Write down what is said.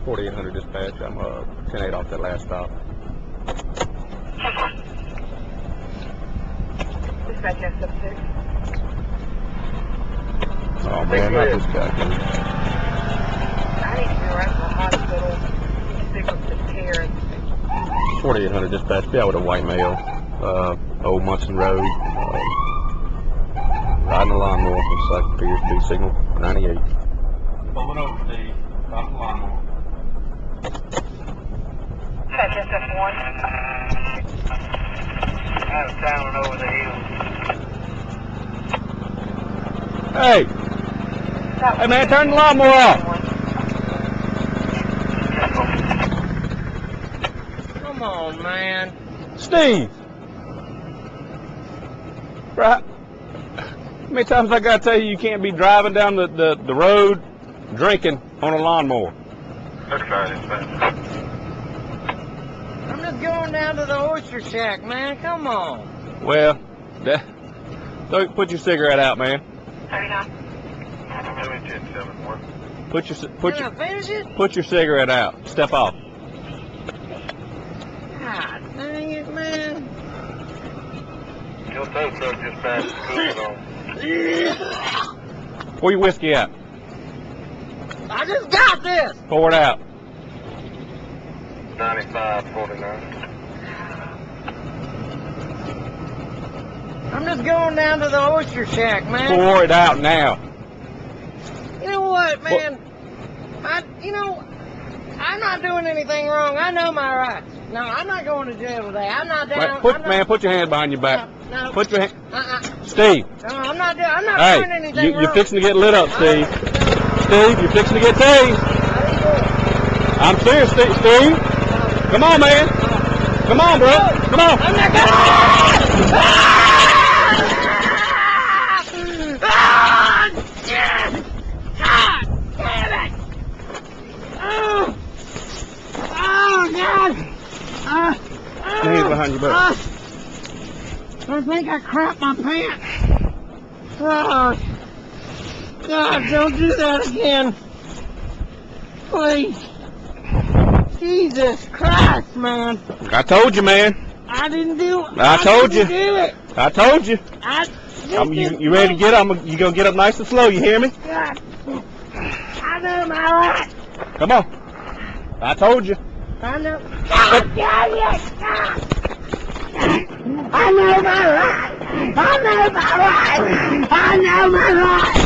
4800 dispatch. I'm 10-8 off that last stop. Dispatch S6. Oh man, not this guy. I need to be right to the hospital. Signal's just tearing. 4800 dispatch. Be out with a white male. Old Munson Road. Riding a lawnmower. Looks like appears to be signal 98. Pulling over, Steve. Stop the lawnmower. Dispatch SF1. Out of town and over the hill. Hey! Hey man, turn the lawnmower off! Come on, man. Steve! Right? How many times I gotta tell you you can't be driving down the road drinking on a lawnmower? I'm just going down to the oyster shack, man. Come on. Well, put your cigarette out, man. 39. Put your cigarette out. Step off. God dang it, man. Your tow truck just passed the cooling on. Pour your whiskey out. I just got this. Pour it out. 95.49. I'm just going down to the oyster shack, man. Pour it out now. You know what, man? I'm not doing anything wrong. I know my rights. No, I'm not going to jail today. I'm not down. Man, put your hand behind your back. No. Put your hand. Steve. No, I'm not doing anything wrong. You're fixing to get lit up, Steve. Steve, you're fixing to get tased. I'm serious, Steve. Come on, man. Come on, bro. Come on. I'm not going Hands behind your back. I think I crapped my pants. Oh, God, don't do that again. Please. Jesus Christ, man. I told you, man. I didn't do it. I told you. Do it. I told you. You ready to get up? You gonna get up nice and slow, you hear me? God. I know my rights. Come on. I told you. I know. God, yes. I know my rights. I know my rights. I know my rights.